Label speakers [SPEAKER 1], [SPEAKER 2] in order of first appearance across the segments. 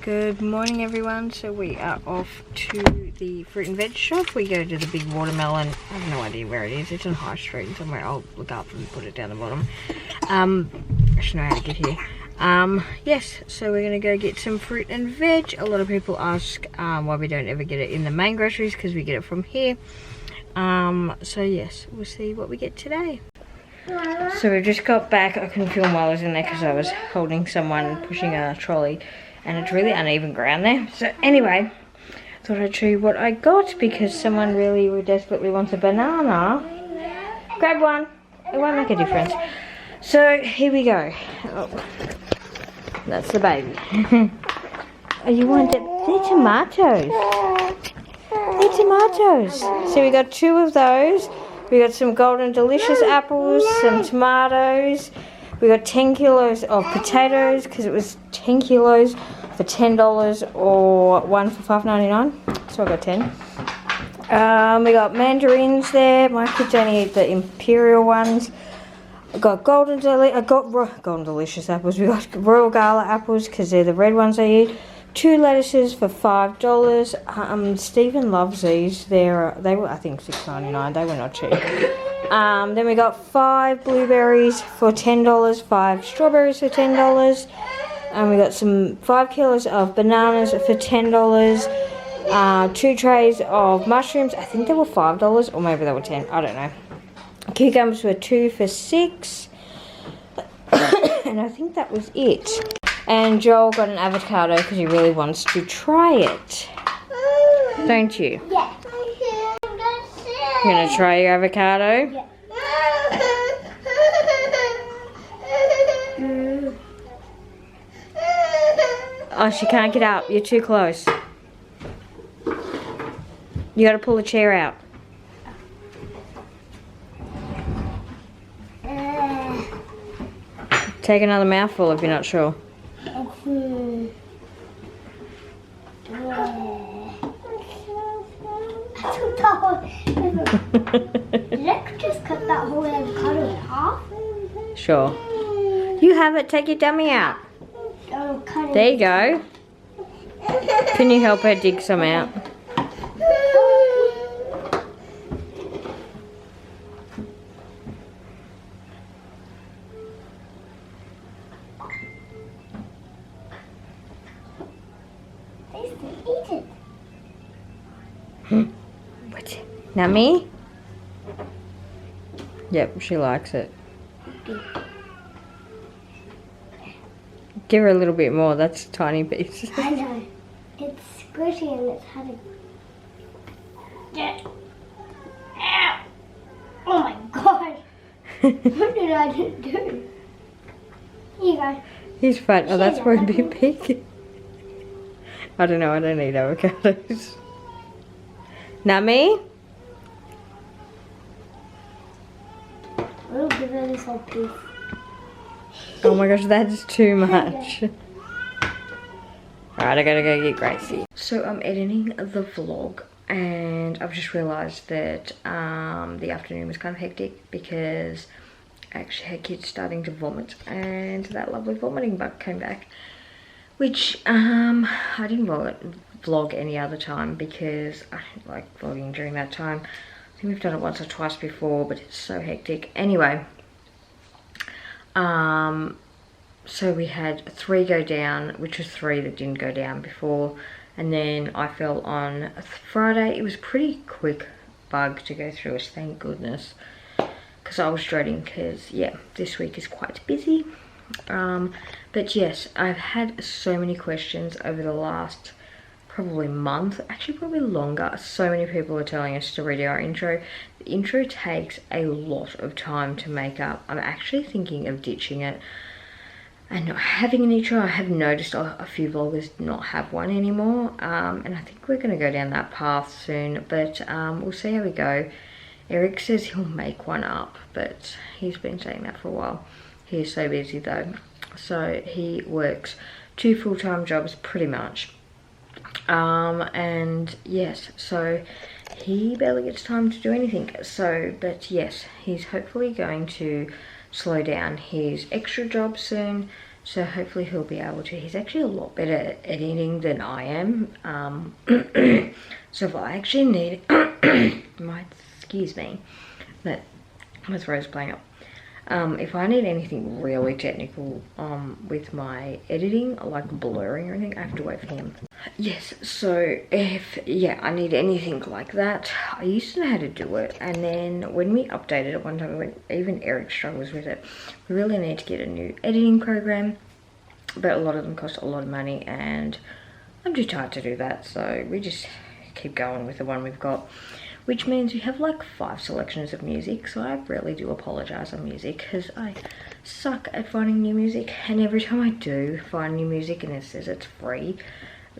[SPEAKER 1] Good morning everyone. So we are off to the fruit and veg shop. We go to the big watermelon. I have no idea where it is. It's on High Street somewhere. I'll look up and put it down the bottom. I should know how to get here. Yes, so we're going to go get some fruit and veg. A lot of people ask why we don't ever get it in the main groceries, because we get it from here. So yes, we'll see what we get today. So we just got back. I couldn't film while I was in there because I was holding someone pushing a trolley, and it's really uneven ground there. So anyway, thought I'd show you what I got because someone really desperately wants a banana. Grab one. It won't make a difference. So here we go. Oh, that's the baby. Oh, you want it? They're tomatoes. They're tomatoes. So we got 2 of those. We got some golden delicious apples, some tomatoes. We got 10 kilos of potatoes because it was 10 kilos for $10 or 1 for $5.99. So I got 10. We got mandarins there. My kids only eat the imperial ones. I got golden delicious apples. We got royal gala apples because they're the red ones I eat. 2 lettuces for $5. Stephen loves these. They were I think $6.99. They were not cheap. Then we got 5 blueberries for $10, 5 strawberries for $10, and we got some 5 kilos of bananas for $10. 2 trays of mushrooms. I think they were $5 or maybe they were 10. I don't know. Cucumbers were 2 for $6, and I think that was it. And Joel got an avocado because he really wants to try it. Don't you?
[SPEAKER 2] Yeah.
[SPEAKER 1] You're going to try your avocado?
[SPEAKER 2] Yeah.
[SPEAKER 1] Oh, she can't get up. You're too close. You got to pull the chair out. Take another mouthful if you're not sure.
[SPEAKER 2] Did I just cut that whole avocado in half?
[SPEAKER 1] Sure. You have it. Take your dummy out.
[SPEAKER 2] Oh, cut it.
[SPEAKER 1] There you go. Can you help her dig some out?
[SPEAKER 2] Eat it.
[SPEAKER 1] What? Nummy? Yep, she likes it. Give her a little bit more. That's a tiny piece.
[SPEAKER 2] I know. It's squishy and it's had a... Get out! Oh my god! What did I do? Here you go.
[SPEAKER 1] He's fat. Oh, that's where it'd be big. I don't know. I don't eat avocados. Nummy?
[SPEAKER 2] We'll give her this whole piece.
[SPEAKER 1] Oh my gosh, that's too much. Alright, I gotta go get Gracie. So I'm editing the vlog and I've just realised that the afternoon was kind of hectic because I actually had kids starting to vomit and that lovely vomiting bug came back. Which I didn't vlog any other time because I don't like vlogging during that time. I think we've done it once or twice before, but it's so hectic. Anyway, so we had 3 go down, which was 3 that didn't go down before, and then I fell on Friday. It was a pretty quick bug to go through us, thank goodness, because I was dreading, because yeah, this week is quite busy. But yes, I've had so many questions over the last probably month, actually probably longer. So many people are telling us to redo our intro. The intro takes a lot of time to make up. I'm actually thinking of ditching it and not having an intro. I have noticed a few vloggers not have one anymore, and I think we're going to go down that path soon, but we'll see how we go. Eric says he'll make one up, but he's been saying that for a while. He is so busy though. So he works 2 full-time jobs pretty much. And yes, so he barely gets time to do anything. So, but yes, he's hopefully going to slow down his extra job soon So hopefully he'll be able to. He's actually a lot better at editing than I am. So if I actually need, excuse me, that my throat's playing up. If I need anything really technical with my editing, like blurring or anything, I have to wait for him. Yes, so if, yeah, I need anything like that, I used to know how to do it, and then when we updated it one time, when even Eric struggles with it, we really need to get a new editing program, but a lot of them cost a lot of money, and I'm too tired to do that, so we just keep going with the one we've got, which means we have like 5 selections of music. So I really do apologize on music, because I suck at finding new music, and every time I do find new music and it says it's free,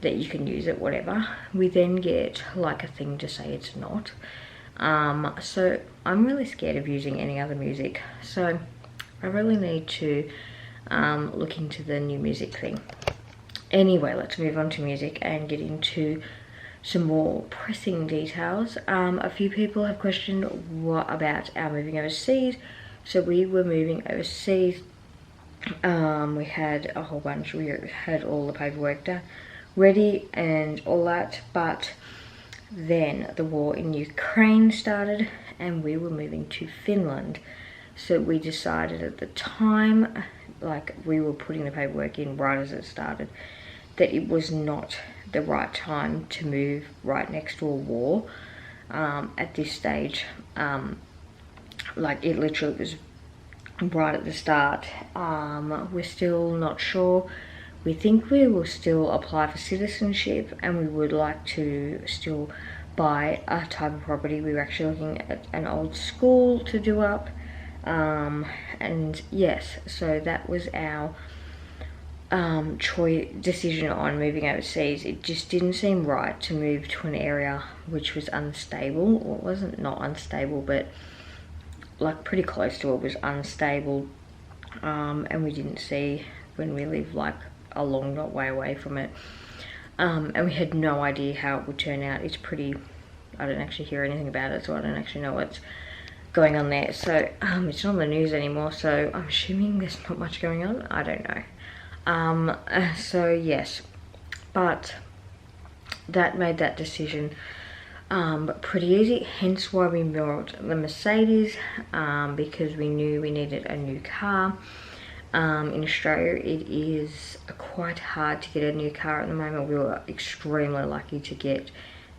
[SPEAKER 1] that you can use it, whatever, we then get like a thing to say it's not. So I'm really scared of using any other music, so I really need to look into the new music thing. Anyway, let's move on to music and get into some more pressing details. A few people have questioned what about our moving overseas. So we were moving overseas. We had a whole bunch. We had all the paperwork done, ready and all that, but then the war in Ukraine started and we were moving to Finland. So we decided at the time, like we were putting the paperwork in right as it started, that it was not the right time to move right next to a war at this stage. Like it literally was right at the start. We're still not sure. We think we will still apply for citizenship, and we would like to still buy a type of property. We were actually looking at an old school to do up, and yes, so that was our decision on moving overseas. It just didn't seem right to move to an area which was unstable. Well, it wasn't not unstable, but like pretty close to it was unstable, and we didn't see when we lived like a long way away from it, and we had no idea how it would turn out. It's pretty, I don't actually hear anything about it, so I don't actually know what's going on there. So it's not on the news anymore, so I'm assuming there's not much going on. I don't know. So yes, but that made that decision pretty easy, hence why we bought the Mercedes, because we knew we needed a new car. In Australia it is quite hard to get a new car at the moment. We were extremely lucky to get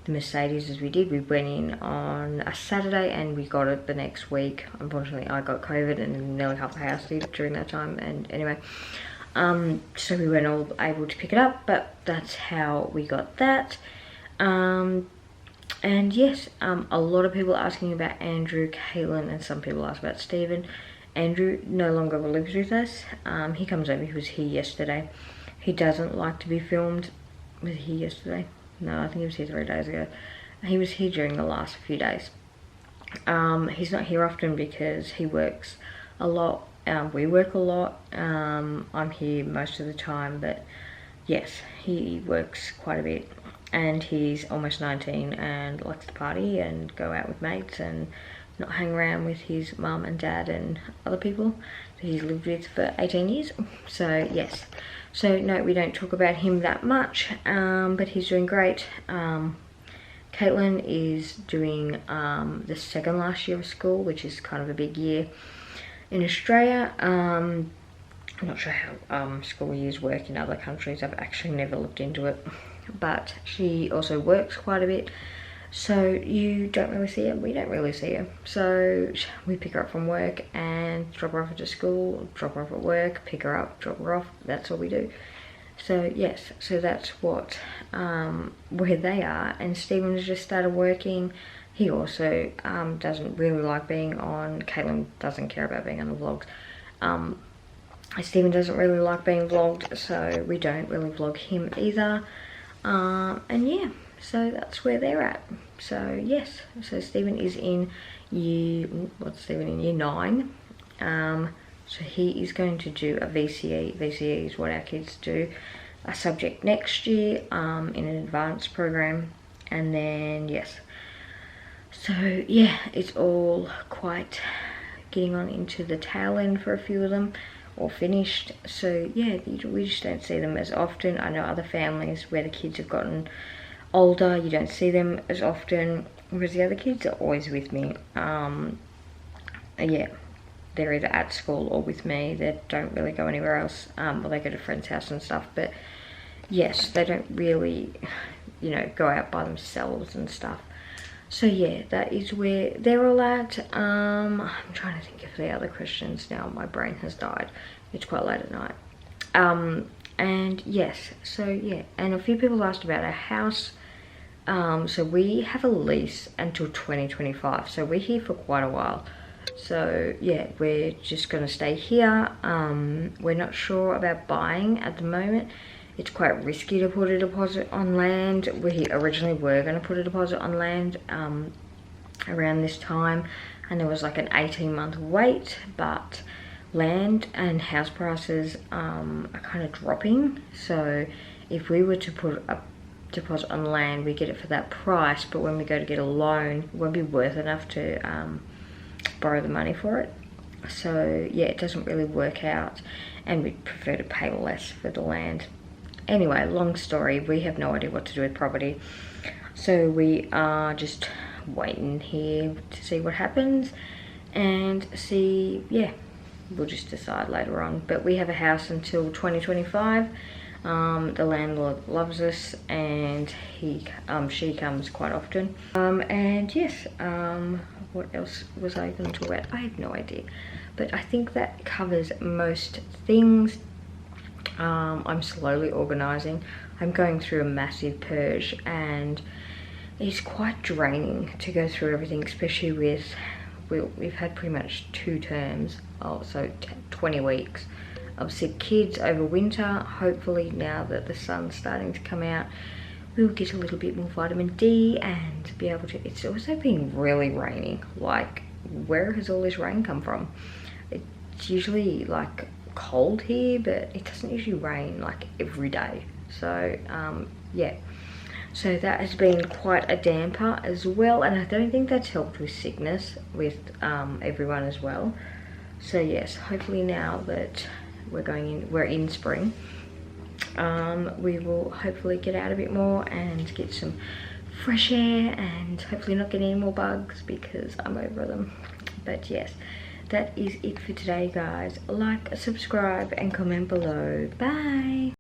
[SPEAKER 1] the Mercedes as we did. We went in on a Saturday and we got it the next week. Unfortunately I got COVID and nearly half the house did during that time, and anyway, so we weren't all able to pick it up, but that's how we got that. And yes, a lot of people asking about Andrew, Caitlin, and some people ask about Stephen. Andrew no longer lives with us. He comes over, he was here yesterday. He doesn't like to be filmed. Was he yesterday? No, I think he was here 3 days ago. He was here during the last few days. He's not here often because he works a lot. We work a lot. I'm here most of the time, but yes, he works quite a bit. And he's almost 19 and likes to party and go out with mates and not hang around with his mum and dad and other people that he's lived with for 18 years. So yes, so no, we don't talk about him that much, but he's doing great. Caitlin is doing the second last year of school, which is kind of a big year in Australia. I'm not sure how school years work in other countries. I've actually never looked into it, but she also works quite a bit, so you don't really see her. We don't really see her, so we pick her up from work and drop her off at school, drop her off at work, pick her up, drop her off. That's all we do. So yes, so that's what where they are. And Stephen's just started working. He also doesn't really like being on, Caitlin doesn't care about being on the vlogs. Stephen doesn't really like being vlogged, so we don't really vlog him either. And yeah, so that's where they're at. So yes, so Stephen is in year, what's Stephen in? Year 9. So he is going to do a VCE. VCE is what our kids do, a subject next year in an advanced program. And then yes, so yeah, it's all quite getting on into the tail end for a few of them. or finished. So yeah, we just don't see them as often. I know other families where the kids have gotten older, you don't see them as often, whereas the other kids are always with me. Yeah, they're either at school or with me. They don't really go anywhere else. Or they go to friends' house and stuff. But yes, they don't really, you know, go out by themselves and stuff. So yeah, that is where they're all at. I'm trying to think of the other questions now. My brain has died. It's quite late at night. And yes, so yeah, and a few people asked about our house. So we have a lease until 2025, so we're here for quite a while. So yeah, we're just gonna stay here. We're not sure about buying at the moment. It's quite risky to put a deposit on land. We originally were going to put a deposit on land around this time, and there was like an 18-month wait, but land and house prices are kind of dropping. So if we were to put a deposit on land, we get it for that price, but when we go to get a loan, it won't be worth enough to borrow the money for it. So yeah, it doesn't really work out, and we'd prefer to pay less for the land. Anyway, long story, we have no idea what to do with property, so we are just waiting here to see what happens and see. Yeah, we'll just decide later on. But we have a house until 2025. The landlord loves us, and she comes quite often. And yes, what else was I going to talk about? I have no idea, but I think that covers most things. I'm slowly organizing. I'm going through a massive purge, and it's quite draining to go through everything, especially with we've had pretty much 2 terms, so 20 weeks of sick kids over winter. Hopefully now that the sun's starting to come out, we'll get a little bit more vitamin D and be able to. It's also been really raining. Like, where has all this rain come from? It's usually like cold here, but it doesn't usually rain like every day. So yeah, so that has been quite a damper as well, and I don't think that's helped with sickness with everyone as well. So yes, hopefully now that we're in spring, we will hopefully get out a bit more and get some fresh air, and hopefully not get any more bugs because I'm over them. But yes, that is it for today, guys. Like, subscribe, and comment below. Bye.